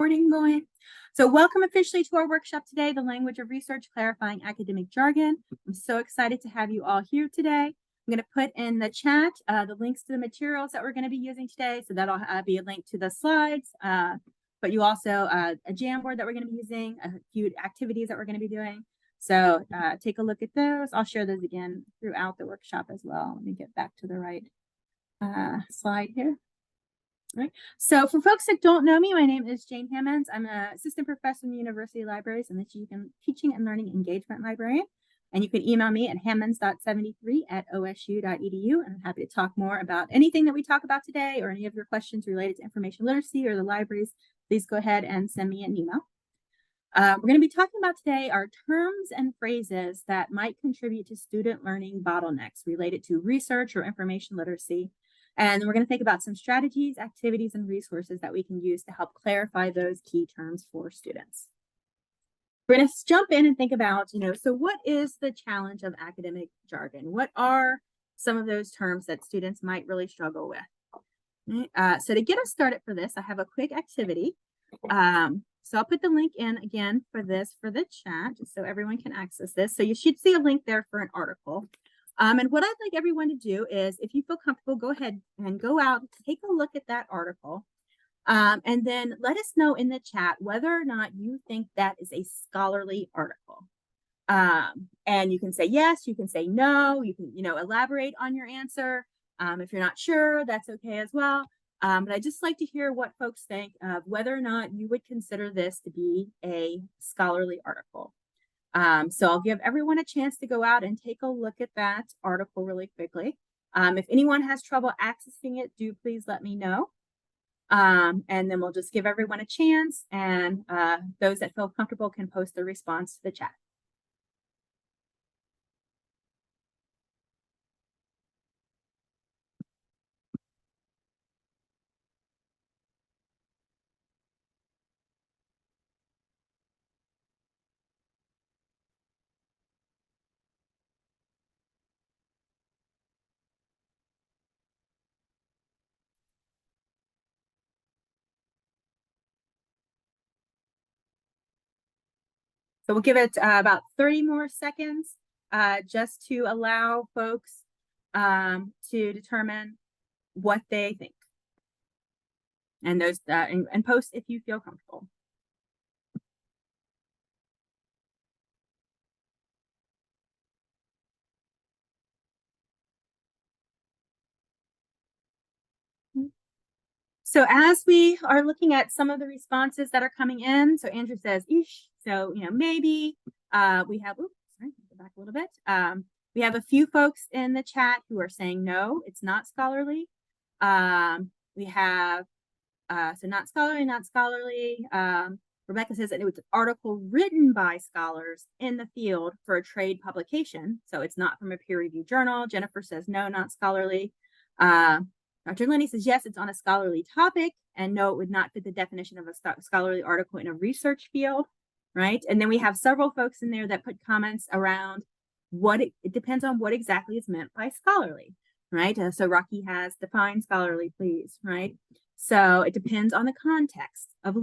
Recording going. So welcome officially to our workshop today, The Language of Research, Clarifying Academic Jargon. I'm so excited to have you all here today. I'm going to put in the chat the links to the materials that we're going to be using today. So that'll be a link to the slides, but you also a Jamboard that we're going to be using, a few activities that we're going to be doing. So take a look at those. I'll share those again throughout the workshop as well. Let me get back to the right slide here. Right. So for folks that don't know me, my name is Jane Hammonds. I'm an assistant professor in the University Libraries and the Teaching and Learning Engagement Librarian. And you can email me at hammonds.73@osu.edu. And I'm happy to talk more about anything that we talk about today or any of your questions related to information literacy or the libraries. Please go ahead and send me an email. We're going to be talking about today are terms and phrases that might contribute to student learning bottlenecks related to research or information literacy. And we're going to think about some strategies, activities, and resources that we can use to help clarify those key terms for students. We're going to jump in and think about, so what is the challenge of academic jargon? What are some of those terms that students might really struggle with? So to get us started for this, I have a quick activity. So I'll put the link in again for the chat, just so everyone can access this. So you should see a link there for an article. And what I'd like everyone to do is, if you feel comfortable, go ahead and go out, take a look at that article, and then let us know in the chat whether or not you think that is a scholarly article. And you can say yes, you can say no, you can, elaborate on your answer. If you're not sure, that's okay as well. But I'd just like to hear what folks think of whether or not you would consider this to be a scholarly article. So I'll give everyone a chance to go out and take a look at that article really quickly. If anyone has trouble accessing it, do please let me know. And then we'll just give everyone a chance, and those that feel comfortable can post their response to the chat. So we'll give it about 30 more seconds just to allow folks to determine what they think. And those and post if you feel comfortable. So as we are looking at some of the responses that are coming in, so Andrew says, "Eesh." So, maybe we have, oops, sorry, go back a little bit. We have a few folks in the chat who are saying, no, it's not scholarly. We have, so not scholarly, not scholarly. Rebecca says that it was an article written by scholars in the field for a trade publication. So it's not from a peer-reviewed journal. Jennifer says, no, not scholarly. Dr. Lenny says, yes, it's on a scholarly topic, and no, it would not fit the definition of a scholarly article in a research field, right? And then we have several folks in there that put comments around what it depends on what exactly is meant by scholarly, right? So Rocky has define scholarly, please, right? So it depends on the context of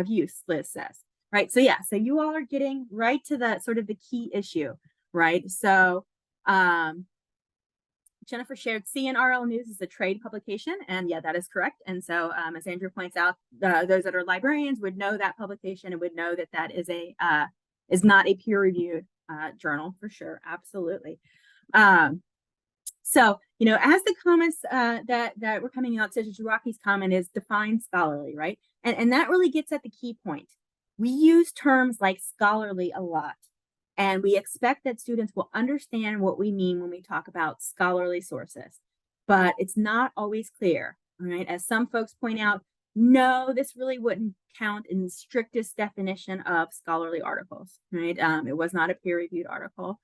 use, Liz says, right? So yeah, so you all are getting right to the sort of the key issue, right? So Jennifer shared CNRL News is a trade publication, and yeah, that is correct. And so, as Andrew points out, those that are librarians would know that publication and would know that that is is not a peer-reviewed journal for sure, absolutely. So, as the comments that were coming out, such as Rocky's comment is define scholarly, right? And that really gets at the key point. We use terms like scholarly a lot. And we expect that students will understand what we mean when we talk about scholarly sources, but it's not always clear, right? As some folks point out, no, this really wouldn't count in the strictest definition of scholarly articles, right? It was not a peer-reviewed article,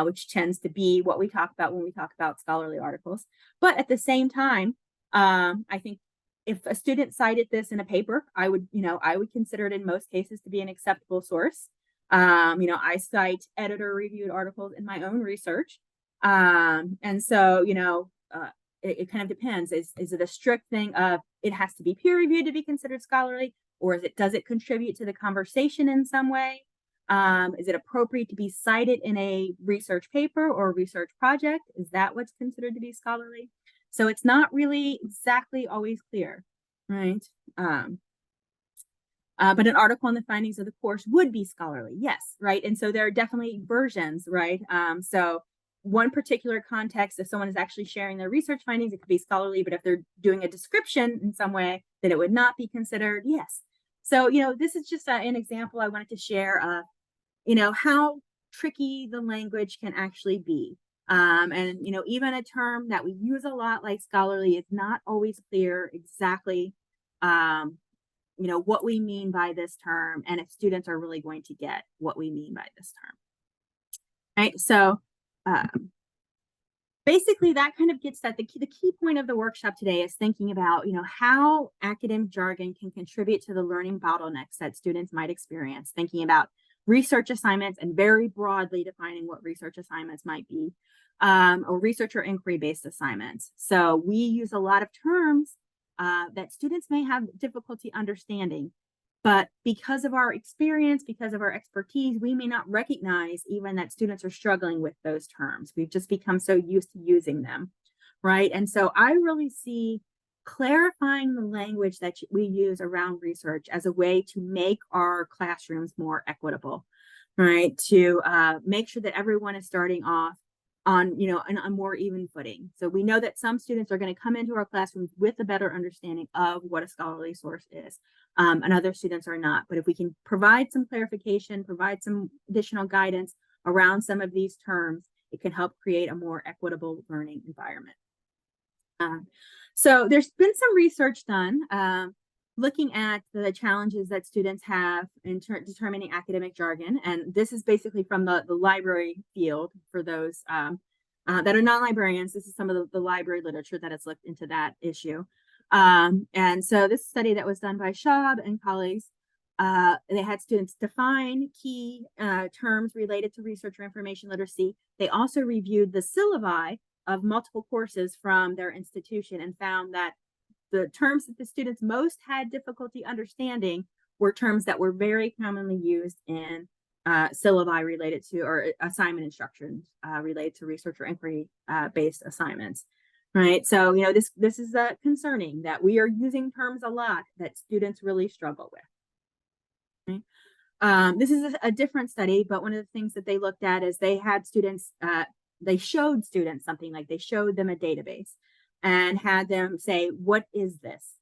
which tends to be what we talk about when we talk about scholarly articles. But at the same time, I think if a student cited this in a paper, I would consider it in most cases to be an acceptable source. I cite editor reviewed articles in my own research. And so, it kind of depends. Is it a strict thing of it has to be peer reviewed to be considered scholarly, Or does it contribute to the conversation in some way? Is it appropriate to be cited in a research paper or research project? Is that what's considered to be scholarly? So it's not really exactly always clear, right? But an article on the findings of the course would be scholarly, yes, right? And so there are definitely versions, right? So one particular context, if someone is actually sharing their research findings, it could be scholarly, but if they're doing a description in some way, then it would not be considered, yes. So, this is just an example I wanted to share of, how tricky the language can actually be. And, even a term that we use a lot like scholarly is not always clear exactly what we mean by this term and if students are really going to get what we mean by this term. Right. So basically that kind of gets at the key point of the workshop today is thinking about, how academic jargon can contribute to the learning bottlenecks that students might experience, thinking about research assignments and very broadly defining what research assignments might be, or research or inquiry-based assignments. So we use a lot of terms that students may have difficulty understanding. But because of our experience, because of our expertise, we may not recognize even that students are struggling with those terms. We've just become so used to using them, right? And so I really see clarifying the language that we use around research as a way to make our classrooms more equitable, right? To make sure that everyone is starting off on a more even footing. So we know that some students are going to come into our classrooms with a better understanding of what a scholarly source is, and other students are not. But if we can provide some clarification, provide some additional guidance around some of these terms, it can help create a more equitable learning environment. So there's been some research done looking at the challenges that students have in determining academic jargon. And this is basically from the library field for those that are non-librarians. This is some of the library literature that has looked into that issue. And so this study that was done by Schaub and colleagues, they had students define key terms related to research or information literacy. They also reviewed the syllabi of multiple courses from their institution and found that the terms that the students most had difficulty understanding were terms that were very commonly used in syllabi related to, or assignment instructions related to research or inquiry based assignments, right? So, this is concerning that we are using terms a lot that students really struggle with. Okay? This is a different study, but one of the things that they looked at is they had students, they showed students something, like they showed them a database and had them say, what is this?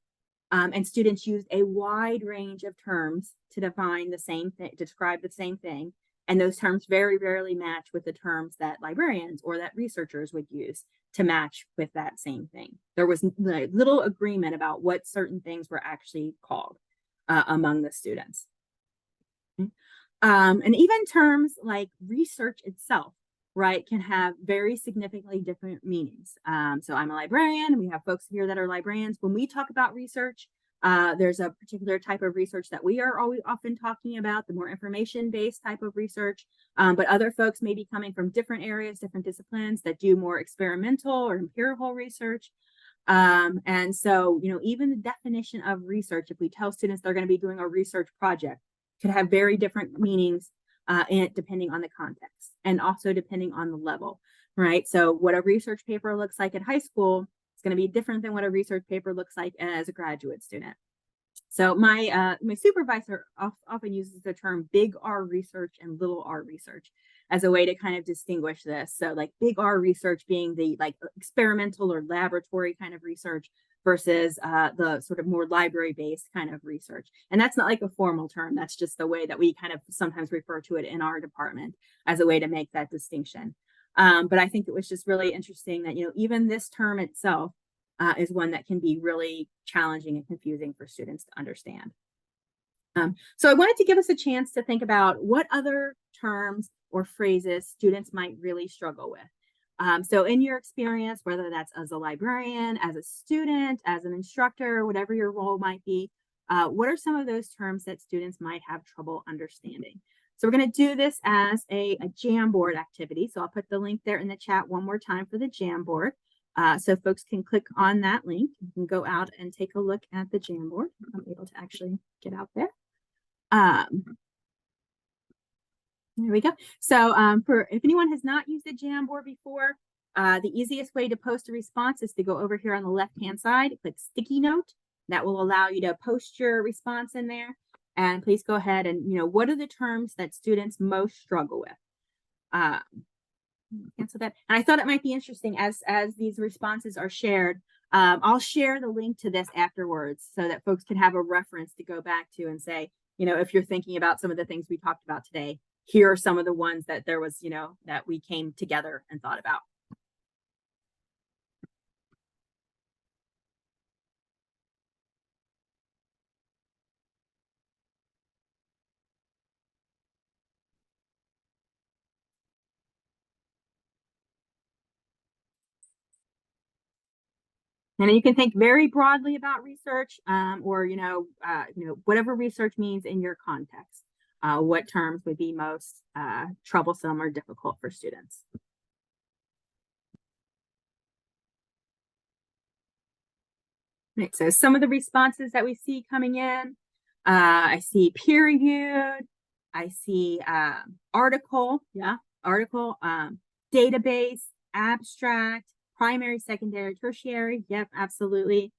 And students used a wide range of terms to define the same thing, describe the same thing. And those terms very rarely match with the terms that librarians or that researchers would use to match with that same thing. There was little agreement about what certain things were actually called among the students. And even terms like research itself, right, can have very significantly different meanings. So I'm a librarian. We have folks here that are librarians. When we talk about research, there's a particular type of research that we are always often talking about, the more information-based type of research. But other folks may be coming from different areas, different disciplines that do more experimental or empirical research. And so, even the definition of research, if we tell students they're going to be doing a research project, could have very different meanings depending on the context and also depending on the level, right? So what a research paper looks like at high school is going to be different than what a research paper looks like as a graduate student. So my supervisor often uses the term big R research and little r research as a way to kind of distinguish this. So like big R research being the like experimental or laboratory kind of research versus the sort of more library-based kind of research. And that's not like a formal term. That's just the way that we kind of sometimes refer to it in our department as a way to make that distinction. But I think it was just really interesting that, even this term itself is one that can be really challenging and confusing for students to understand. So I wanted to give us a chance to think about what other terms or phrases students might really struggle with. So in your experience, whether that's as a librarian, as a student, as an instructor, whatever your role might be, what are some of those terms that students might have trouble understanding? So we're going to do this as a Jamboard activity. So I'll put the link there in the chat one more time for the Jamboard. So folks can click on that link. You can go out and take a look at the Jamboard. I'm able to actually get out there. There we go. So for if anyone has not used the Jamboard before, the easiest way to post a response is to go over here on the left-hand side, click Sticky Note. That will allow you to post your response in there. And please go ahead and, what are the terms that students most struggle with? Cancel that. And I thought it might be interesting as these responses are shared. I'll share the link to this afterwards so that folks can have a reference to go back to and say, if you're thinking about some of the things we talked about today, here are some of the ones that there was, that we came together and thought about. And you can think very broadly about research, or whatever research means in your context. What terms would be most troublesome or difficult for students? Right. So some of the responses that we see coming in, I see peer reviewed. I see article, article, database, abstract, primary, secondary, tertiary. Yep, absolutely.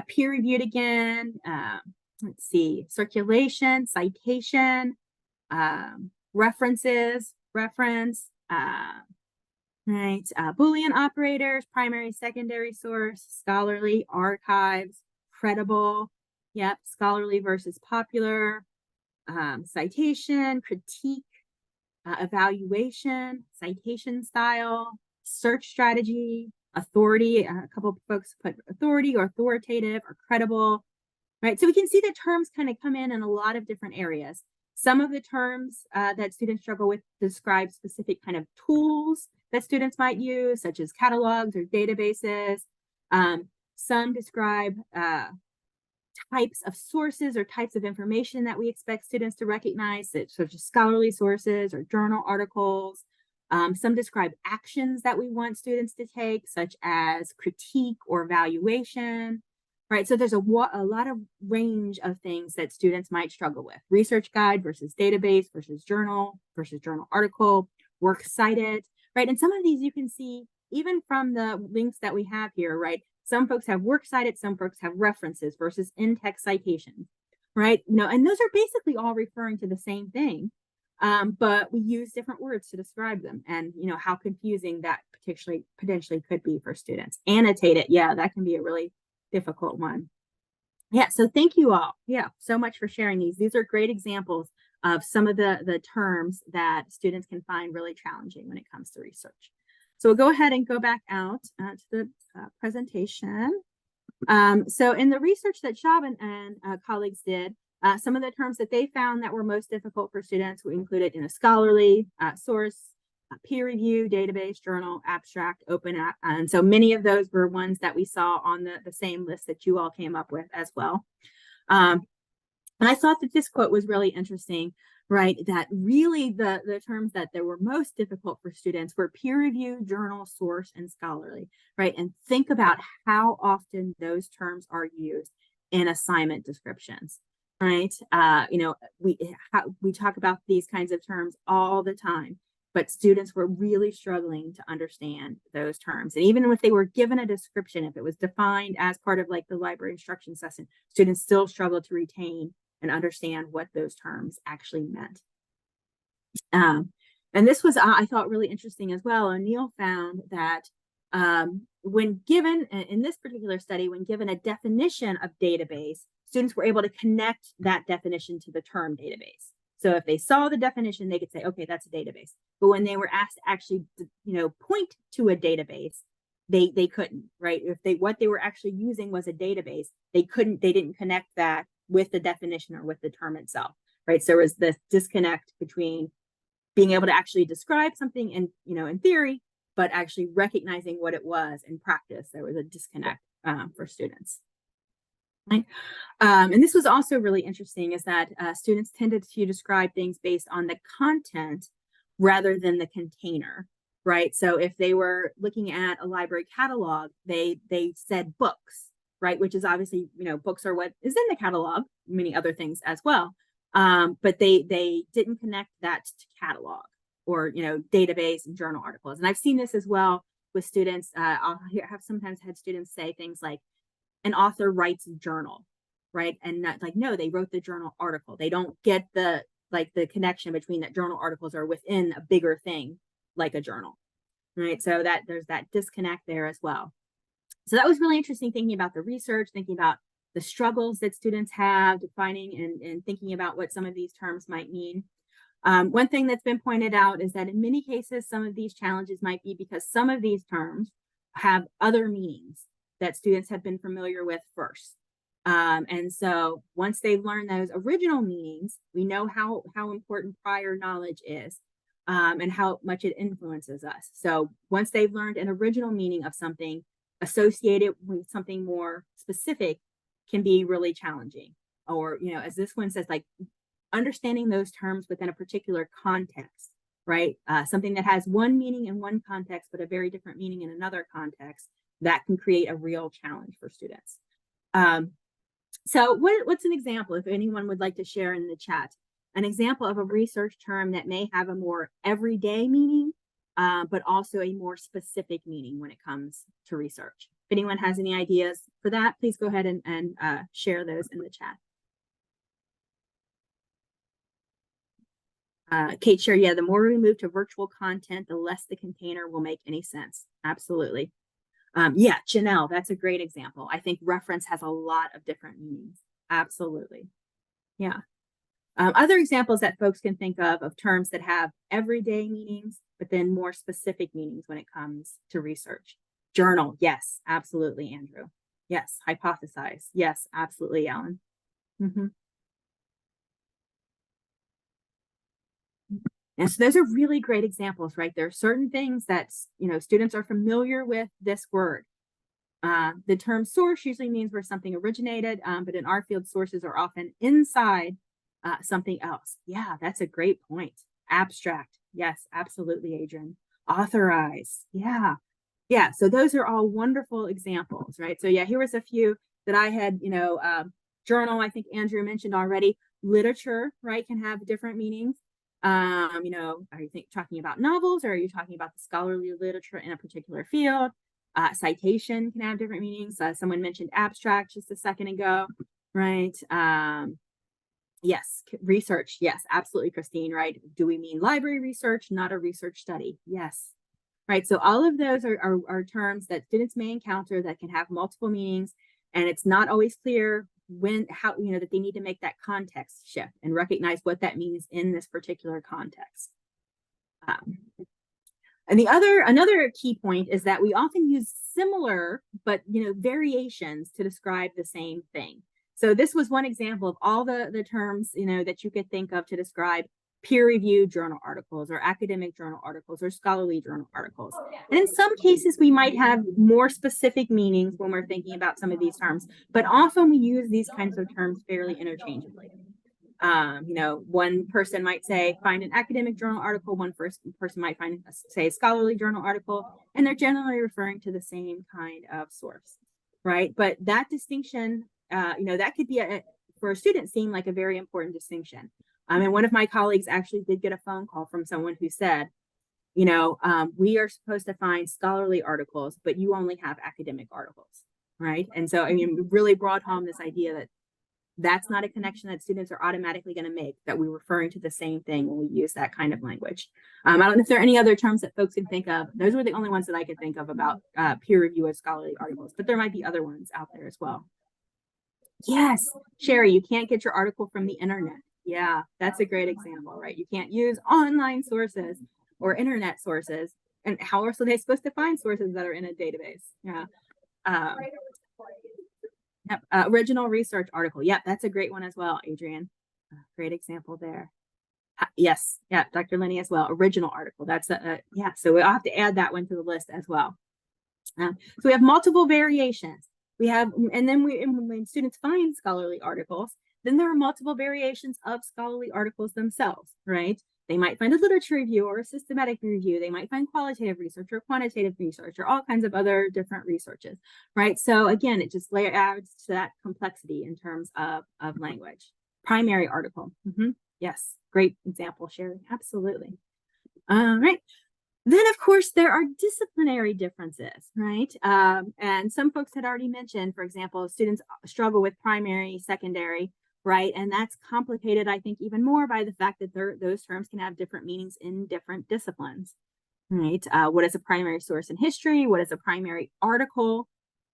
Peer reviewed again. Let's see, circulation, citation, references, reference, right. Boolean operators, primary, secondary source, scholarly, archives, credible. Yep, scholarly versus popular, citation, critique, evaluation, citation style, search strategy, authority. A couple of folks put authority or authoritative or credible, right? So we can see the terms kind of come in a lot of different areas. Some of the terms that students struggle with describe specific kind of tools that students might use, such as catalogs or databases. Some describe types of sources or types of information that we expect students to recognize, such as scholarly sources or journal articles. Some describe actions that we want students to take, such as critique or evaluation, right? So there's a lot of range of things that students might struggle with. Research guide versus database versus journal article, works cited, right? And some of these you can see even from the links that we have here, right? Some folks have works cited, some folks have references versus in-text citations, right? And those are basically all referring to the same thing, but we use different words to describe them, and how confusing that potentially could be for students. Annotate it, yeah, that can be a really difficult one. Yeah, so thank you all, so much for sharing these. These are great examples of some of the terms that students can find really challenging when it comes to research. So we'll go ahead and go back out to the presentation. So in the research that Shab and colleagues did, some of the terms that they found that were most difficult for students were included in a scholarly, source, peer review, database, journal, abstract, open app. And so many of those were ones that we saw on the same list that you all came up with as well. And I thought that this quote was really interesting, right? That really the terms that were most difficult for students were peer review, journal, source, and scholarly, right? And think about how often those terms are used in assignment descriptions, right? We talk about these kinds of terms all the time, but students were really struggling to understand those terms. And even if they were given a description, if it was defined as part of like the library instruction session, students still struggled to retain and understand what those terms actually meant. And this was, I thought, really interesting as well. O'Neill found that when given, in this particular study, when given a definition of database, students were able to connect that definition to the term database. So if they saw the definition, they could say, okay, that's a database. But when they were asked to actually, point to a database, they couldn't, right? If what they were actually using was a database, they didn't connect that with the definition or with the term itself, right? So there was this disconnect between being able to actually describe something in theory, but actually recognizing what it was in practice. There was a disconnect for students. Right? And this was also really interesting, is that students tended to describe things based on the content rather than the container, right? So if they were looking at a library catalog, they said books, right? Which is obviously, books are what is in the catalog, many other things as well. But they didn't connect that to catalog or, database and journal articles. And I've seen this as well with students. I'll have sometimes had students say things like, an author writes a journal, right? And not like, no, they wrote the journal article. They don't get the connection between that journal articles are within a bigger thing like a journal, right? So that there's that disconnect there as well. So that was really interesting, thinking about the research, thinking about the struggles that students have defining and thinking about what some of these terms might mean. One thing that's been pointed out is that in many cases, some of these challenges might be because some of these terms have other meanings that students have been familiar with first. And so once they've learned those original meanings, we know how important prior knowledge is and how much it influences us. So once they've learned an original meaning of something, associated with something more specific can be really challenging. Or, as this one says, like understanding those terms within a particular context, right? Something that has one meaning in one context, but a very different meaning in another context, that can create a real challenge for students. So what's an example, if anyone would like to share in the chat, an example of a research term that may have a more everyday meaning, but also a more specific meaning when it comes to research? If anyone has any ideas for that, please go ahead and share those in the chat. Kate shared, yeah, the more we move to virtual content, the less the container will make any sense. Absolutely. Yeah, Janelle, that's a great example. I think reference has a lot of different meanings. Absolutely. Yeah. Other examples that folks can think of terms that have everyday meanings, but then more specific meanings when it comes to research. Journal, yes, absolutely, Andrew. Yes, hypothesize. Yes, absolutely, Alan. Mm-hmm. And so those are really great examples, right? There are certain things that, students are familiar with this word. The term source usually means where something originated, but in our field, sources are often inside something else. Yeah, that's a great point. Abstract. Yes, absolutely, Adrian. Authorize. Yeah. Yeah. So those are all wonderful examples, right? So yeah, here was a few that I had, journal, I think Andrew mentioned already. Literature, right, can have different meanings. Are you talking about novels, or are you talking about the scholarly literature in a particular field? Citation can have different meanings. Someone mentioned abstract just a second ago, right? Yes, research. Yes, absolutely, Christine, right? Do we mean library research, not a research study? Yes, right. So all of those are terms that students may encounter that can have multiple meanings, and it's not always clear how that they need to make that context shift and recognize what that means in this particular context. And another key point is that we often use similar but variations to describe the same thing. So this was one example of all the terms that you could think of to describe peer-reviewed journal articles or academic journal articles or scholarly journal articles. And in some cases, we might have more specific meanings when we're thinking about some of these terms, but often we use these kinds of terms fairly interchangeably. One person might say, find an academic journal article. One person might say a scholarly journal article, and they're generally referring to the same kind of source, right? But that distinction, that could be for a student seem like a very important distinction. And one of my colleagues actually did get a phone call from someone who said, we are supposed to find scholarly articles, but you only have academic articles, right? And so, really brought home this idea that that's not a connection that students are automatically going to make, that we're referring to the same thing when we use that kind of language. I don't know if there are any other terms that folks can think of. Those were the only ones that I could think of about peer review of scholarly articles, but there might be other ones out there as well. Yes, Sherry, you can't get your article from the internet. Yeah, that's a great example, right? You can't use online sources or internet sources. And how else are they supposed to find sources that are in a database? Yeah. Original research article. Yep, that's a great one as well, Adrian. Great example there. Yes, yeah, Dr. Linney as well. Original article. That's yeah. So we'll have to add that one to the list as well. So we have multiple variations. We have, and then when students find scholarly articles, then there are multiple variations of scholarly articles themselves, right? They might find a literature review or a systematic review. They might find qualitative research or quantitative research or all kinds of other different researches, right? So again, it just adds to that complexity in terms of language. Primary article. Yes, great example, Sherry. Absolutely. All right. Then, of course, there are disciplinary differences, right? And some folks had already mentioned, for example, students struggle with primary, secondary, right? And that's complicated, I think, even more by the fact that those terms can have different meanings in different disciplines, right? What is a primary source in history? What is a primary article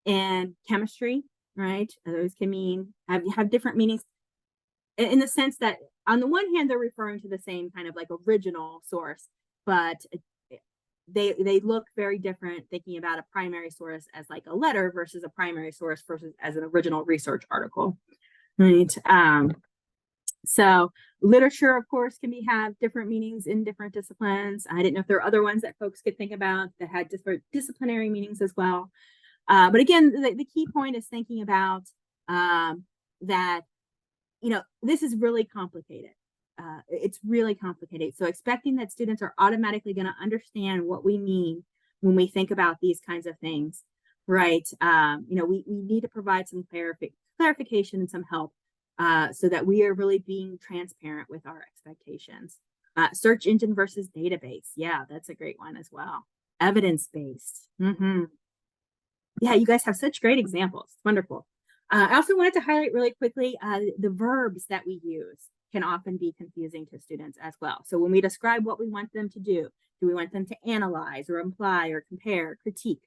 in chemistry, right? Those can have different meanings in the sense that on the one hand, they're referring to the same kind of like original source, but they look very different thinking about a primary source as like a letter versus a primary source versus as an original research article, right? So literature, of course, can have different meanings in different disciplines. I didn't know if there are other ones that folks could think about that had different disciplinary meanings as well. But again, the key point is thinking about that, this is really complicated. It's really complicated. So expecting that students are automatically going to understand what we mean when we think about these kinds of things, right? We need to provide some clarification and some help so that we are really being transparent with our expectations. Search engine versus database. Yeah, that's a great one as well. Evidence-based. Yeah, you guys have such great examples. Wonderful. I also wanted to highlight really quickly the verbs that we use can often be confusing to students as well. So when we describe what we want them to do we want them to analyze or imply or compare, critique,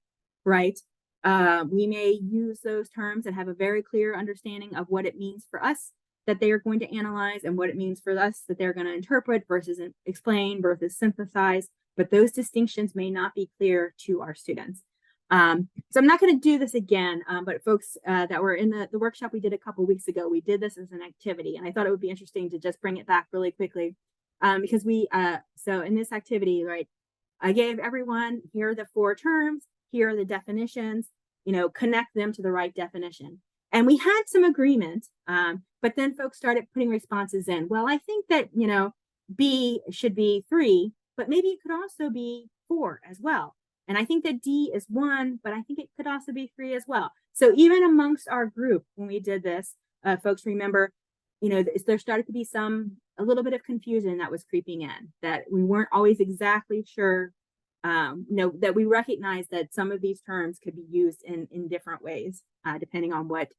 right? We may use those terms and have a very clear understanding of what it means for us that they are going to analyze and what it means for us that they're going to interpret versus explain versus synthesize, but those distinctions may not be clear to our students. So I'm not going to do this again, but folks that were in the workshop we did a couple weeks ago, we did this as an activity, and I thought it would be interesting to just bring it back really quickly because so in this activity, right, I gave everyone, here are the 4 terms, here are the definitions, connect them to the right definition. And we had some agreement, but then folks started putting responses in. Well, I think that, B should be 3, but maybe it could also be 4 as well. And I think that D is 1, but I think it could also be 3 as well. So even amongst our group, when we did this, folks remember, there started to be a little bit of confusion that was creeping in, that we weren't always exactly sure, that we recognized that some of these terms could be used in different ways, depending on what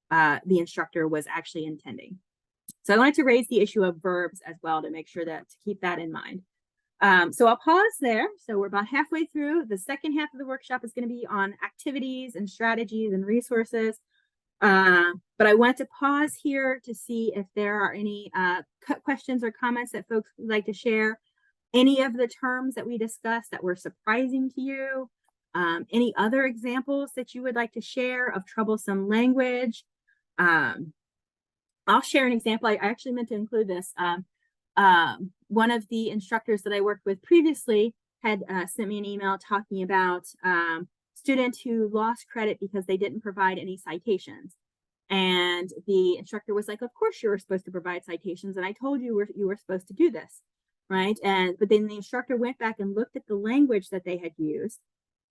the instructor was actually intending. So I wanted to raise the issue of verbs as well to make sure to keep that in mind. So I'll pause there. So we're about halfway through. The second half of the workshop is going to be on activities and strategies and resources. But I want to pause here to see if there are any questions or comments that folks would like to share. Any of the terms that we discussed that were surprising to you? Any other examples that you would like to share of troublesome language? I'll share an example. I actually meant to include this. One of the instructors that I worked with previously had sent me an email talking about students who lost credit because they didn't provide any citations. And the instructor was like, of course you were supposed to provide citations. And I told you you were supposed to do this, right? But then the instructor went back and looked at the language that they had used,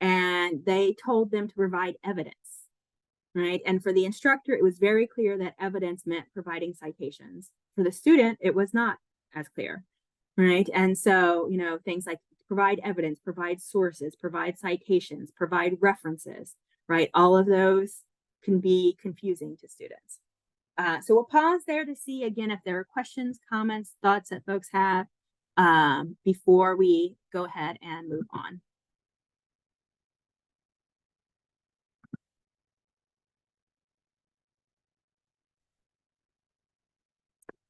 and they told them to provide evidence, right? And for the instructor, it was very clear that evidence meant providing citations. For the student, it was not as clear, right? And so, things like provide evidence, provide sources, provide citations, provide references, right? All of those can be confusing to students. So we'll pause there to see, again, if there are questions, comments, thoughts that folks have before we go ahead and move on.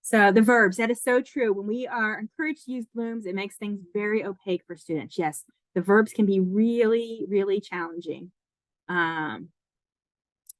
So the verbs, that is so true. When we are encouraged to use blooms, it makes things very opaque for students. Yes, the verbs can be really, really challenging.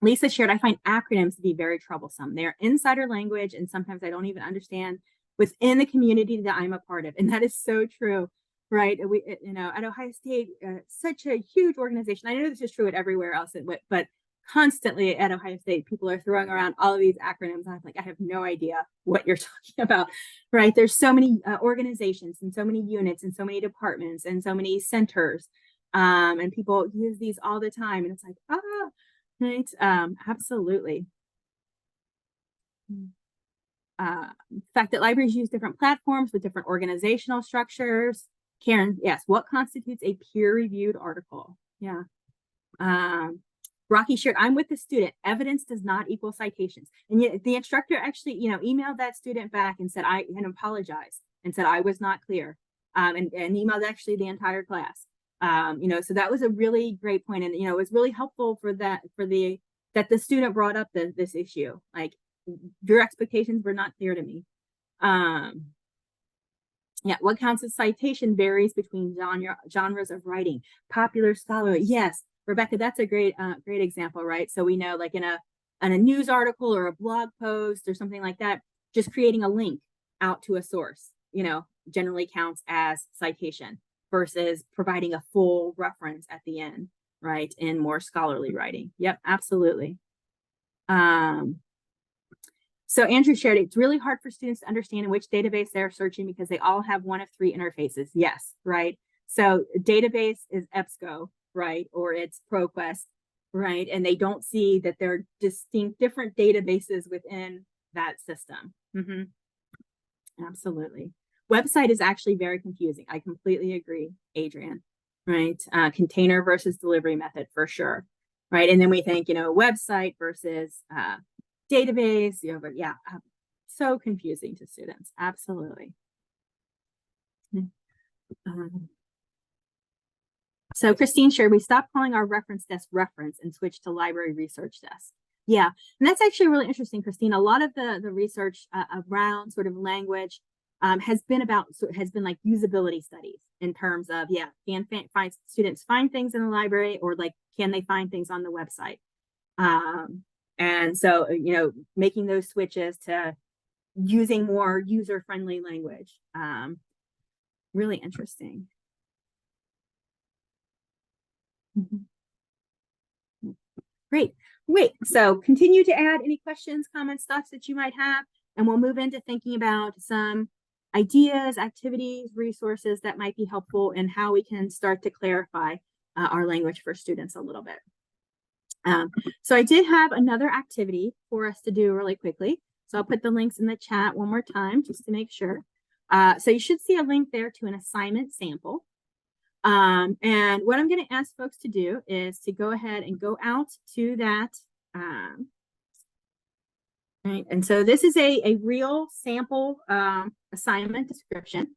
Lisa shared, I find acronyms to be very troublesome. They're insider language, and sometimes I don't even understand within the community that I'm a part of. And that is so true, right? We, at Ohio State, such a huge organization. I know this is true at everywhere else, but constantly at Ohio State, people are throwing around all of these acronyms. I'm like, I have no idea what you're talking about, right? There's so many organizations and so many units and so many departments and so many centers. And people use these all the time. And it's like, right? Absolutely. The fact that libraries use different platforms with different organizational structures. Karen, yes, what constitutes a peer-reviewed article? Yeah. Rocky shared, I'm with the student. Evidence does not equal citations. And yet the instructor actually, emailed that student back and said, and apologized and said, I was not clear. And emailed actually the entire class. So that was a really great point. And, it was really helpful that the student brought up this issue. Like, your expectations were not clear to me. Yeah, what counts as citation varies between genres of writing. Popular scholarly, yes, Rebecca, that's a great example, right? So we know, like in a news article or a blog post or something like that, just creating a link out to a source, generally counts as citation versus providing a full reference at the end, right? In more scholarly writing. Yep, absolutely. So Andrew shared, it's really hard for students to understand in which database they're searching because they all have one of three interfaces. Yes, right? So database is EBSCO, right? Or it's ProQuest, right? And they don't see that they're distinct different databases within that system. Absolutely. Website is actually very confusing. I completely agree, Adrian, right? Container versus delivery method for sure, right? And then we think, website versus database, but yeah, so confusing to students. Absolutely. So Christine shared, we stopped calling our reference desk reference and switched to library research desk. Yeah, and that's actually really interesting, Christine. A lot of the research around sort of language has been like usability studies in terms of, can find students find things in the library, or like, can they find things on the website? And so, making those switches to using more user-friendly language. Really interesting. Great. Wait, so continue to add any questions, comments, thoughts that you might have, and we'll move into thinking about some ideas, activities, resources that might be helpful in how we can start to clarify our language for students a little bit. So I did have another activity for us to do really quickly. So I'll put the links in the chat one more time just to make sure. So you should see a link there to an assignment sample. And what I'm going to ask folks to do is to go ahead and go out to that. Right. And so this is a real sample assignment description.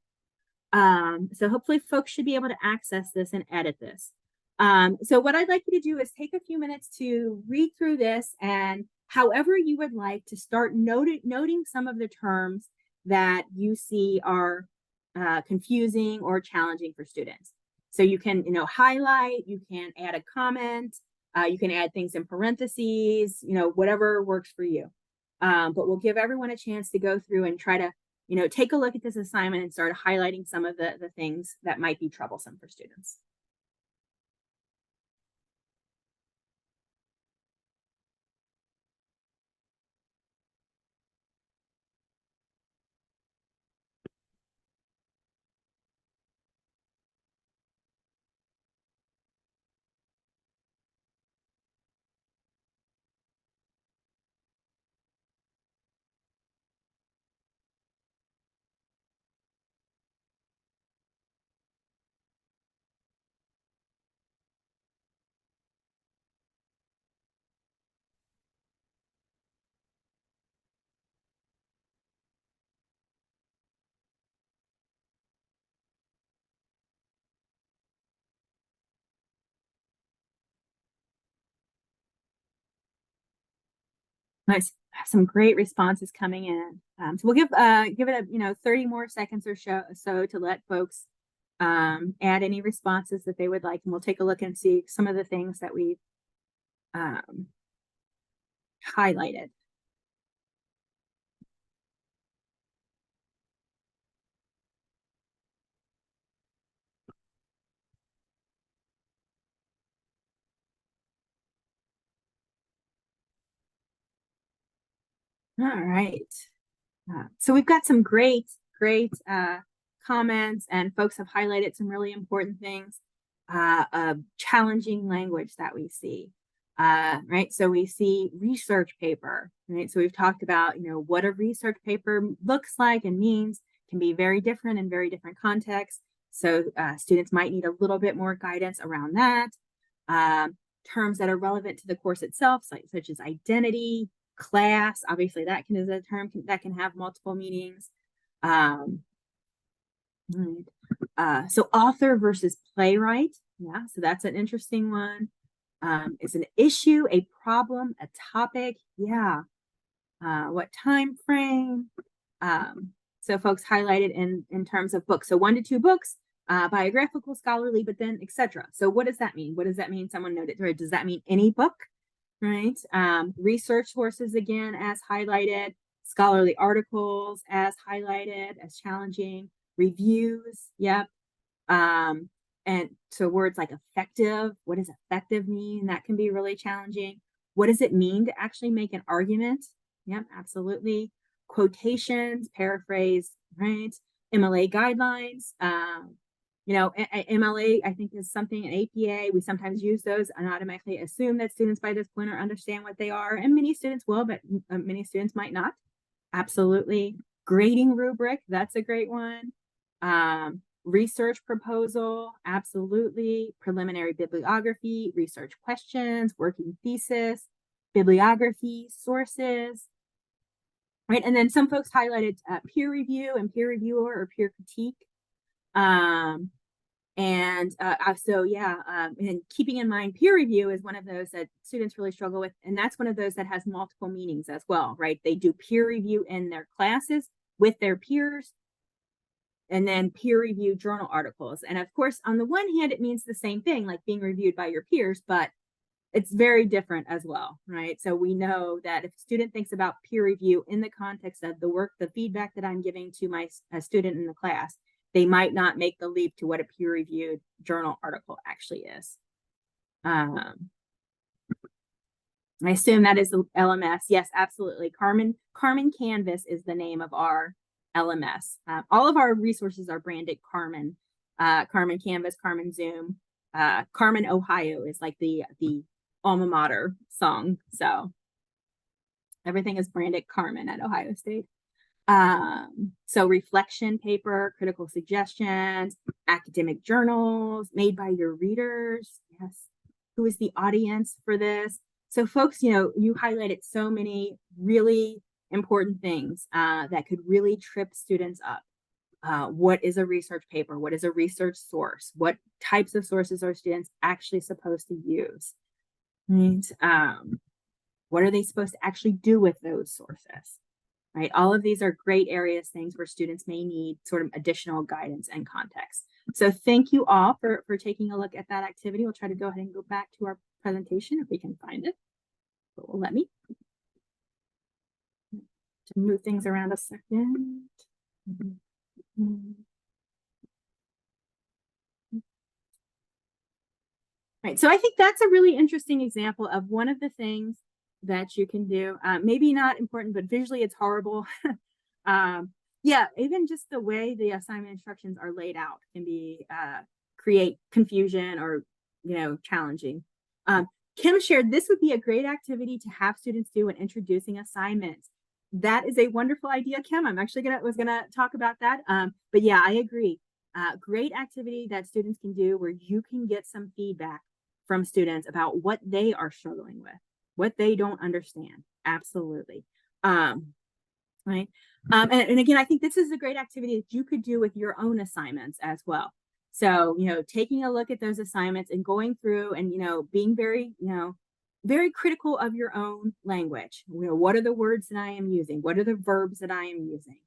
So hopefully folks should be able to access this and edit this. So what I'd like you to do is take a few minutes to read through this, and however you would like to start noting some of the terms that you see are confusing or challenging for students. So you can, highlight, you can add a comment, you can add things in parentheses, whatever works for you. But we'll give everyone a chance to go through and try to, take a look at this assignment and start highlighting some of the things that might be troublesome for students. Nice. Some great responses coming in. So we'll give it 30 more seconds or so to let folks add any responses that they would like, and we'll take a look and see some of the things that we've highlighted. All right. So we've got some great comments, and folks have highlighted some really important things of challenging language that we see. Right. So we see research paper, right? So we've talked about, what a research paper looks like and means can be very different in very different contexts. So students might need a little bit more guidance around that. Um, Terms that are relevant to the course itself, such as identity, class. Obviously, that is a term that can have multiple meanings. Um, so author versus playwright. Yeah, so that's an interesting one. It's an issue, a problem, a topic. Yeah. What time frame? So folks highlighted in terms of books. So 1 to 2 books, biographical, scholarly, but then etc. So what does that mean? What does that mean? Someone noted, or does that mean any book? Right. Research sources again as highlighted, scholarly articles as highlighted, as challenging, reviews. Yep. And so words like effective, what does effective mean? That can be really challenging. What does it mean to actually make an argument? Yep, absolutely. Quotations, paraphrase, right? MLA guidelines. MLA, I think, is something, an APA. We sometimes use those and automatically assume that students by this point understand what they are. And many students will, but many students might not. Absolutely. Grading rubric, that's a great one. Research proposal, absolutely. Preliminary bibliography, research questions, working thesis, bibliography, sources, right? And then some folks highlighted peer review and peer reviewer or peer critique. And keeping in mind, peer review is one of those that students really struggle with, and that's one of those that has multiple meanings as well, right? They do peer review in their classes with their peers, and then peer review journal articles. And of course, on the one hand, it means the same thing, like being reviewed by your peers, but it's very different as well, right? So we know that if a student thinks about peer review in the context of the work, the feedback that I'm giving to my student in the class, they might not make the leap to what a peer-reviewed journal article actually is. I assume that is the LMS. Yes, absolutely. Carmen Canvas is the name of our LMS. All of our resources are branded Carmen. Carmen Canvas, Carmen Zoom, Carmen Ohio is like the alma mater song. So everything is branded Carmen at Ohio State. So reflection paper, critical suggestions, academic journals made by your readers. Yes. Who is the audience for this? So folks, you highlighted so many really important things that could really trip students up. What is a research paper? What is a research source? What types of sources are students actually supposed to use? Right? What are they supposed to actually do with those sources? Right? All of these are great areas, things where students may need sort of additional guidance and context. So thank you all for taking a look at that activity. We'll try to go ahead and go back to our presentation if we can find it. But will let me to move things around a second. Right. So I think that's a really interesting example of one of the things that you can do. Maybe not important, but visually it's horrible. Yeah, even just the way the assignment instructions are laid out can be create confusion or challenging. Kim shared this would be a great activity to have students do when introducing assignments. That is a wonderful idea, Kim. I'm actually gonna talk about that. But yeah, I agree. Great activity that students can do where you can get some feedback from students about what they are struggling with, what they don't understand. Absolutely. Right. And again, I think this is a great activity that you could do with your own assignments as well. So, taking a look at those assignments and going through and, being very, very critical of your own language. What are the words that I am using? What are the verbs that I am using?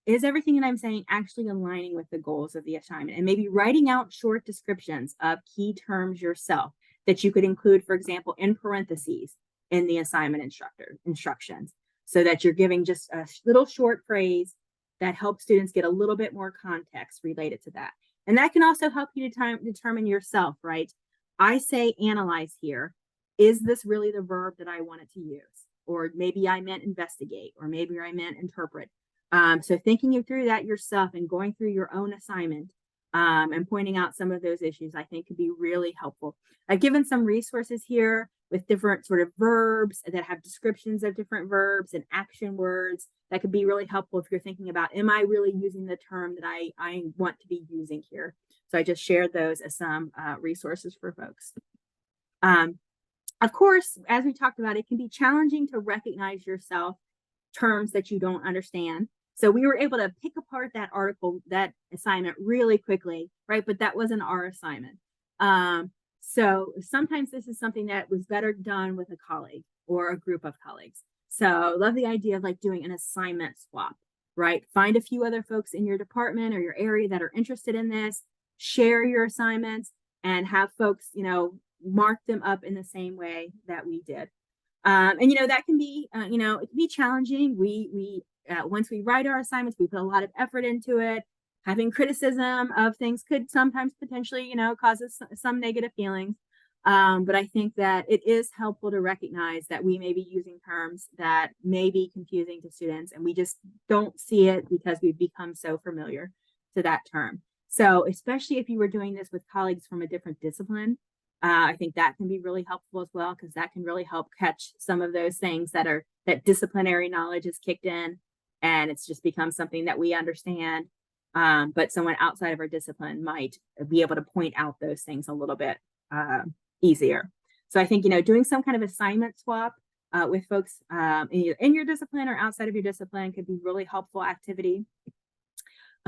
Is everything that I'm saying actually aligning with the goals of the assignment? And maybe writing out short descriptions of key terms yourself that you could include, for example, in parentheses in the assignment instructions, so that you're giving just a little short phrase that helps students get a little bit more context related to that. And that can also help you to determine yourself, right? I say analyze here. Is this really the verb that I wanted to use? or maybe I meant investigate, or maybe I meant interpret. So thinking through that yourself and going through your own assignment and pointing out some of those issues, I think could be really helpful. I've given some resources here with different sort of verbs that have descriptions of different verbs and action words that could be really helpful if you're thinking about, am I really using the term that I want to be using here? So I just shared those as some resources for folks. Of course, as we talked about, it can be challenging to recognize yourself terms that you don't understand. So we were able to pick apart that article, that assignment really quickly, right? But that wasn't our assignment. So sometimes this is something that was better done with a colleague or a group of colleagues. So love the idea of like doing an assignment swap, right? Find a few other folks in your department or your area that are interested in this, share your assignments, and have folks, mark them up in the same way that we did. And that can be, it can be challenging. We once we write our assignments, we put a lot of effort into it. Having criticism of things could sometimes potentially, cause us some negative feelings. But I think that it is helpful to recognize that we may be using terms that may be confusing to students, and we just don't see it because we've become so familiar to that term. So especially if you were doing this with colleagues from a different discipline, I think that can be really helpful as well, because that can really help catch some of those things that disciplinary knowledge is kicked in and it's just become something that we understand. But someone outside of our discipline might be able to point out those things a little bit easier. So I think, doing some kind of assignment swap with folks either in your discipline or outside of your discipline could be really helpful activity.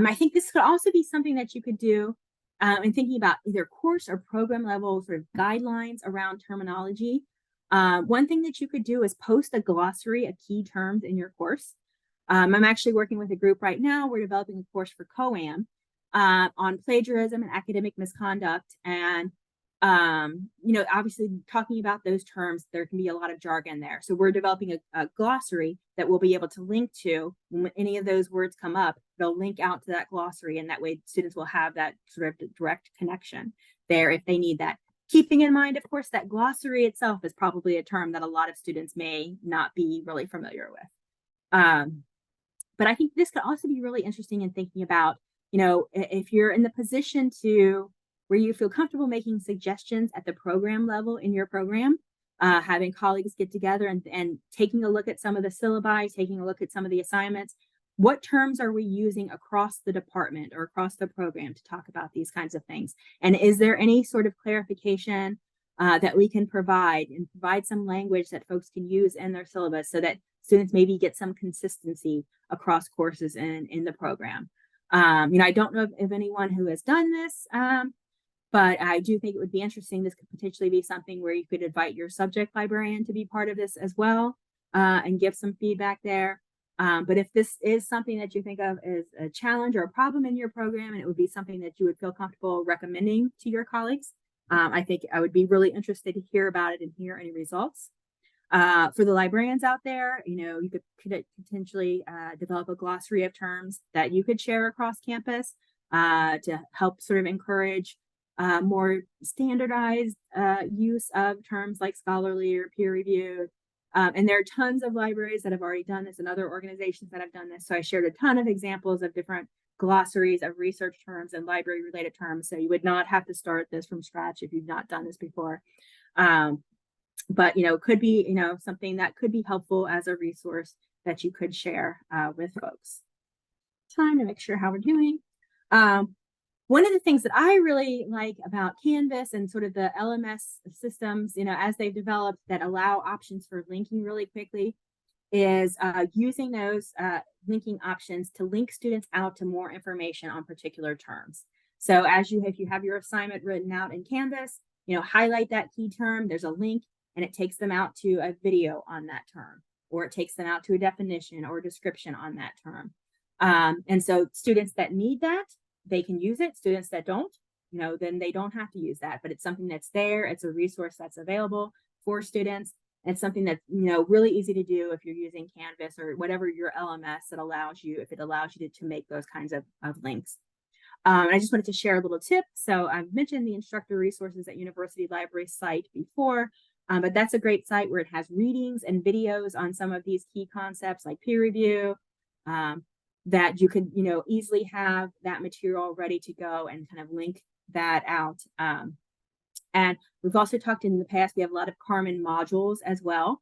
I think this could also be something that you could do in thinking about either course or program level sort of guidelines around terminology. One thing that you could do is post a glossary of key terms in your course. I'm actually working with a group right now. We're developing a course for COAM on plagiarism and academic misconduct. And, obviously talking about those terms, there can be a lot of jargon there. So we're developing a glossary that we'll be able to link to when any of those words come up. They'll link out to that glossary, and that way students will have that sort of direct connection there if they need that. Keeping in mind, of course, that glossary itself is probably a term that a lot of students may not be really familiar with. But I think this could also be really interesting in thinking about, if you're in the position where you feel comfortable making suggestions at the program level in your program, having colleagues get together and taking a look at some of the syllabi, taking a look at some of the assignments. What terms are we using across the department or across the program to talk about these kinds of things? And is there any sort of clarification that we can provide some language that folks can use in their syllabus so that students maybe get some consistency across courses in the program? I don't know of anyone who has done this, but I do think it would be interesting. This could potentially be something where you could invite your subject librarian to be part of this as well and give some feedback there. But if this is something that you think of as a challenge or a problem in your program, and it would be something that you would feel comfortable recommending to your colleagues, I think I would be really interested to hear about it and hear any results. For the librarians out there, you could potentially develop a glossary of terms that you could share across campus to help sort of encourage more standardized use of terms like scholarly or peer-reviewed. And there are tons of libraries that have already done this and other organizations that have done this. So I shared a ton of examples of different glossaries of research terms and library related terms. So you would not have to start this from scratch if you've not done this before. But, could be, something that could be helpful as a resource that you could share with folks. Time to make sure how we're doing. One of the things that I really like about Canvas and sort of the LMS systems, as they've developed that allow options for linking really quickly is using those linking options to link students out to more information on particular terms. So if you have your assignment written out in Canvas, highlight that key term, there's a link and it takes them out to a video on that term, or it takes them out to a definition or a description on that term. And so students that need that, they can use it. Students that don't, then they don't have to use that, but it's something that's there. It's a resource that's available for students. It's something that's, really easy to do if you're using Canvas or whatever your LMS that allows you, if it allows you to make those kinds of links. And I just wanted to share a little tip. So I've mentioned the instructor resources at University Library site before. But that's a great site where it has readings and videos on some of these key concepts like peer review, that you could, easily have that material ready to go and kind of link that out. And we've also talked in the past, we have a lot of Carmen modules as well,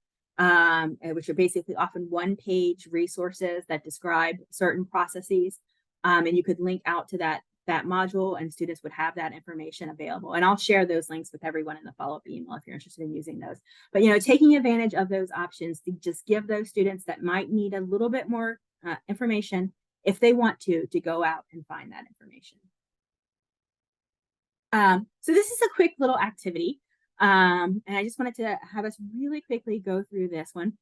which are basically often one-page resources that describe certain processes. And you could link out to that module, and students would have that information available. And I'll share those links with everyone in the follow-up email if you're interested in using those. But, taking advantage of those options to just give those students that might need a little bit more information, if they want to go out and find that information. So this is a quick little activity. And I just wanted to have us really quickly go through this one.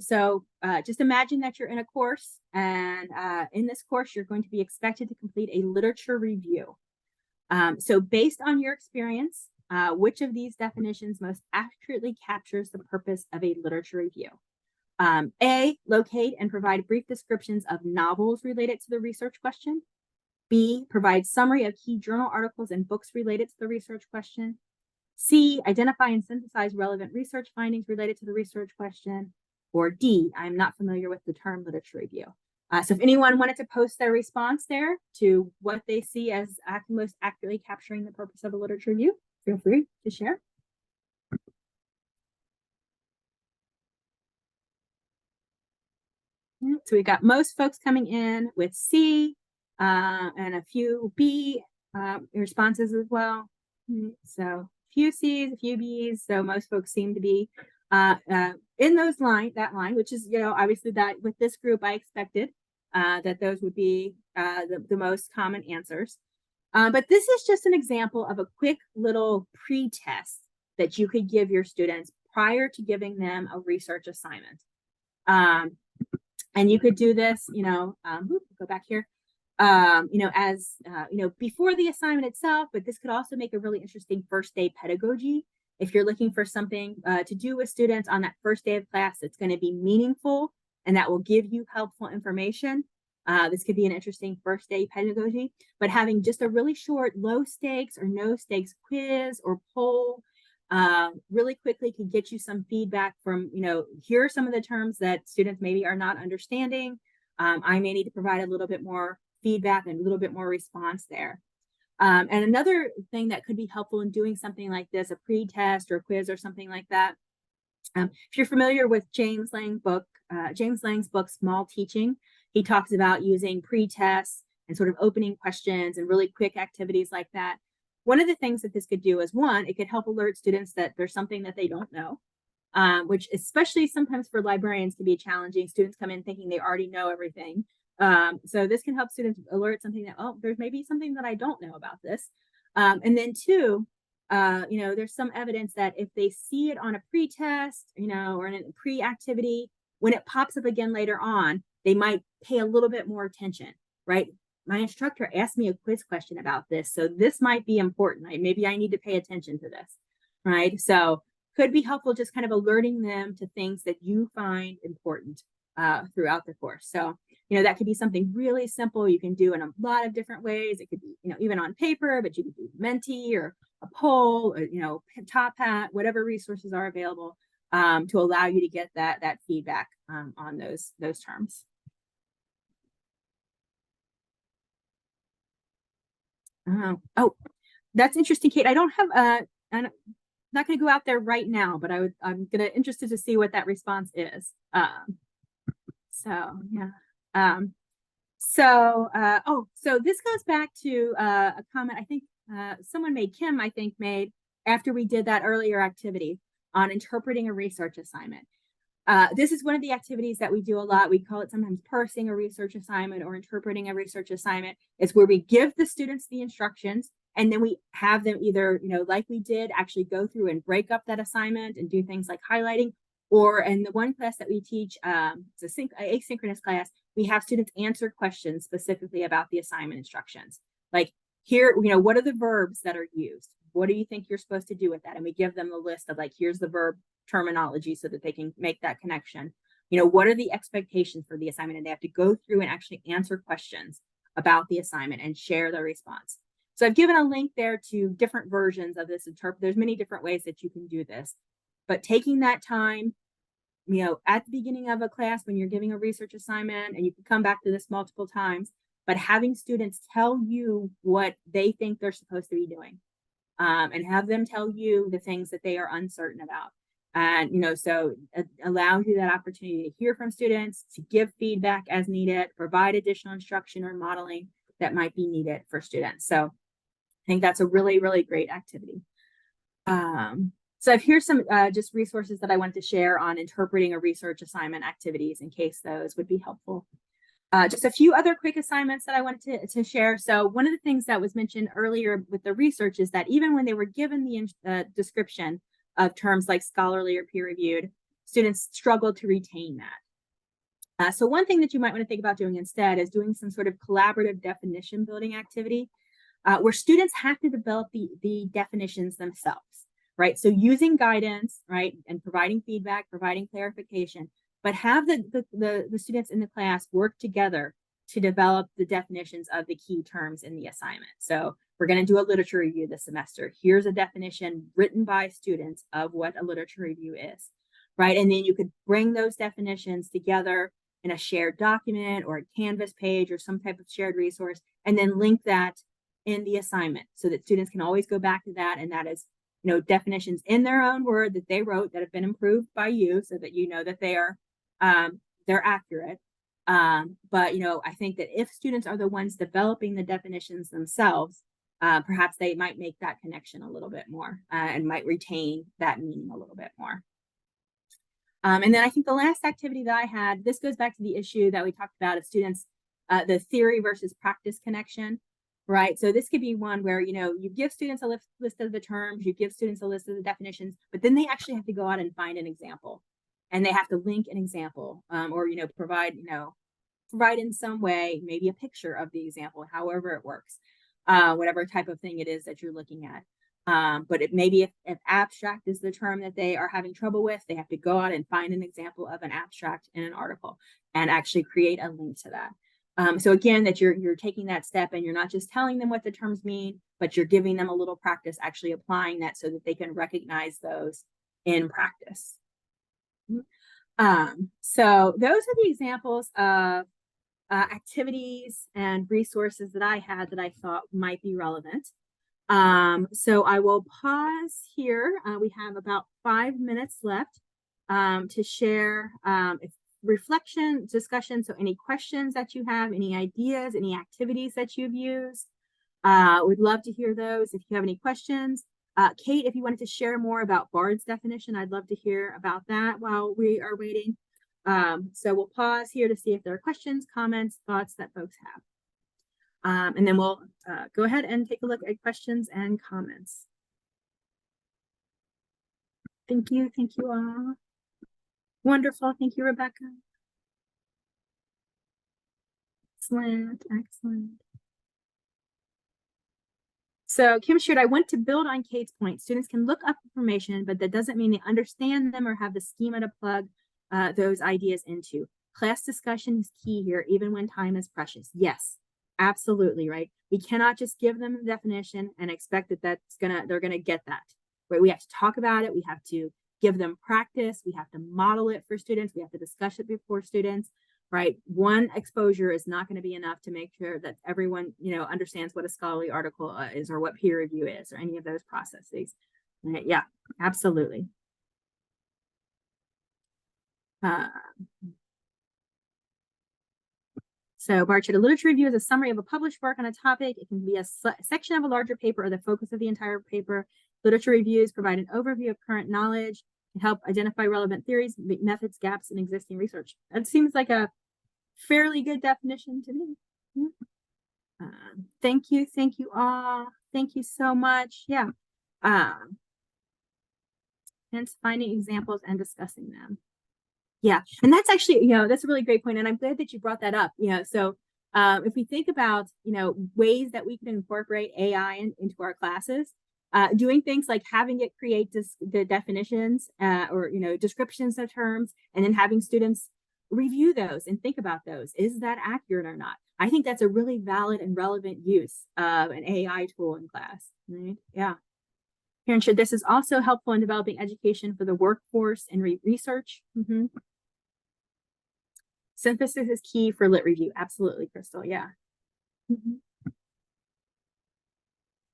So just imagine that you're in a course, and in this course, you're going to be expected to complete a literature review. So based on your experience, which of these definitions most accurately captures the purpose of a literature review? A, locate and provide brief descriptions of novels related to the research question. B, provide summary of key journal articles and books related to the research question. C, identify and synthesize relevant research findings related to the research question. Or D, I'm not familiar with the term literature review. So if anyone wanted to post their response there to what they see as most accurately capturing the purpose of a literature review, feel free to share. So we got most folks coming in with C, and a few B responses as well. So a few C's, a few B's. So most folks seem to be in that line, which is, obviously that with this group, I expected that those would be the most common answers. But this is just an example of a quick little pre-test that you could give your students prior to giving them a research assignment. And you could do this, go back here, as, before the assignment itself, but this could also make a really interesting first day pedagogy. If you're looking for something to do with students on that first day of class that's going to be meaningful and that will give you helpful information, this could be an interesting first day pedagogy. But having just a really short, low stakes or no stakes quiz or poll really quickly can get you some feedback from, here are some of the terms that students maybe are not understanding. I may need to provide a little bit more feedback and a little bit more response there. And another thing that could be helpful in doing something like this, a pre-test or a quiz or something like that, if you're familiar with James Lang's book, Small Teaching, he talks about using pre-tests and sort of opening questions and really quick activities like that. One of the things that this could do is, one, it could help alert students that there's something that they don't know, which especially sometimes for librarians can be challenging. Students come in thinking they already know everything. So this can help students alert something that, there's maybe something that I don't know about this. And then two, there's some evidence that if they see it on a pre-test, or in a pre-activity, when it pops up again later on, they might pay a little bit more attention, right? My instructor asked me a quiz question about this, so this might be important. Maybe I need to pay attention to this, right? So could be helpful just kind of alerting them to things that you find important throughout the course. So, that could be something really simple you can do in a lot of different ways. It could be, even on paper, but you could do Menti or a poll or, Top Hat, whatever resources are available to allow you to get that feedback on those terms. That's interesting, Kate. I don't have I'm not going to go out there right now, but I'm interested to see what that response is. So this goes back to a comment I think someone made, Kim, I think made after we did that earlier activity on interpreting a research assignment. This is one of the activities that we do a lot. We call it sometimes parsing a research assignment or interpreting a research assignment. It's where we give the students the instructions and then we have them either, like we did, actually go through and break up that assignment and do things like highlighting. Or in the one class that we teach, it's an asynchronous class, we have students answer questions specifically about the assignment instructions. Like here, what are the verbs that are used? What do you think you're supposed to do with that? And we give them a list of here's the verb terminology so that they can make that connection. What are the expectations for the assignment? And they have to go through and actually answer questions about the assignment and share their response. So I've given a link there to different versions of this. There's many different ways that you can do this. but taking that time, at the beginning of a class when you're giving a research assignment, and you can come back to this multiple times, but having students tell you what they think they're supposed to be doing, and have them tell you the things that they are uncertain about. And, so it allows you that opportunity to hear from students, to give feedback as needed, provide additional instruction or modeling that might be needed for students. So I think that's a really, really great activity. So here's some just resources that I want to share on interpreting a research assignment activities in case those would be helpful. Just a few other quick assignments that I wanted to share. So one of the things that was mentioned earlier with the research is that even when they were given the description of terms like scholarly or peer-reviewed, students struggled to retain that. So one thing that you might want to think about doing instead is doing some sort of collaborative definition building activity, where students have to develop the definitions themselves, right? So using guidance, right, and providing feedback, providing clarification, but have the students in the class work together to develop the definitions of the key terms in the assignment. So we're going to do a literature review this semester. Here's a definition written by students of what a literature review is, right? And then you could bring those definitions together in a shared document or a Canvas page or some type of shared resource, and then link that in the assignment so that students can always go back to that. And that is, definitions in their own word that they wrote that have been improved by you so that you know that they're accurate. But, I think that if students are the ones developing the definitions themselves, perhaps they might make that connection a little bit more and might retain that meaning a little bit more. And then I think the last activity that I had, this goes back to the issue that we talked about of students, the theory versus practice connection, right? So this could be one where, you give students a list of the terms, you give students a list of the definitions, but then they actually have to go out and find an example. And they have to link an example or, provide in some way, maybe a picture of the example, however it works, whatever type of thing it is that you're looking at. But maybe if abstract is the term that they are having trouble with, they have to go out and find an example of an abstract in an article and actually create a link to that. So again, that you're taking that step and you're not just telling them what the terms mean, but you're giving them a little practice actually applying that so that they can recognize those in practice. So those are the examples of activities and resources that I had that I thought might be relevant. So I will pause here. We have about 5 minutes left to share reflection, discussion. So any questions that you have, any ideas, any activities that you've used, we'd love to hear those. If you have any questions, Kate, if you wanted to share more about Bard's definition, I'd love to hear about that while we are waiting. So we'll pause here to see if there are questions, comments, thoughts that folks have. And then we'll go ahead and take a look at questions and comments. Thank you all. Wonderful, thank you, Rebecca. Excellent. So Kim shared, I want to build on Kate's point. Students can look up information, but that doesn't mean they understand them or have the schema to plug those ideas into. Class discussion is key here, even when time is precious. Yes, absolutely, right? We cannot just give them the definition and expect that they're gonna get that, right? We have to talk about it. We have to give them practice. We have to model it for students. We have to discuss it before students, right? One exposure is not going to be enough to make sure that everyone, understands what a scholarly article is or what peer review is or any of those processes. Right? Yeah, absolutely. So Barchett, a literature review is a summary of a published work on a topic. It can be a section of a larger paper or the focus of the entire paper. Literature reviews provide an overview of current knowledge and help identify relevant theories, methods, gaps in existing research. That seems like a fairly good definition to me. Thank you all. Thank you so much. Yeah. Hence finding examples and discussing them. Yeah, and that's actually, that's a really great point, and I'm glad that you brought that up. So if we think about, ways that we can incorporate AI into our classes, doing things like having it create the definitions or descriptions of terms, and then having students review those and think about those. Is that accurate or not? I think that's a really valid and relevant use of an AI tool in class. Right? Yeah. Here, and should this is also helpful in developing education for the workforce and research. Synthesis is key for lit review. Absolutely, Crystal. Yeah.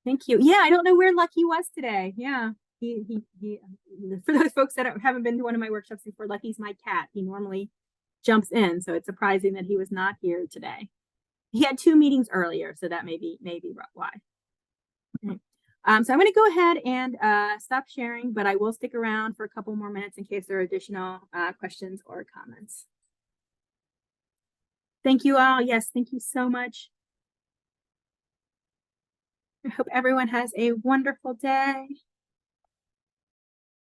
Thank you. Yeah, I don't know where Lucky was today. Yeah. He for those folks that haven't been to one of my workshops before, Lucky's my cat. He normally jumps in, so it's surprising that he was not here today. He had 2 meetings earlier, so that may be why. So I'm going to go ahead and stop sharing, but I will stick around for a couple more minutes in case there are additional questions or comments. Thank you all. Yes, thank you so much. I hope everyone has a wonderful day.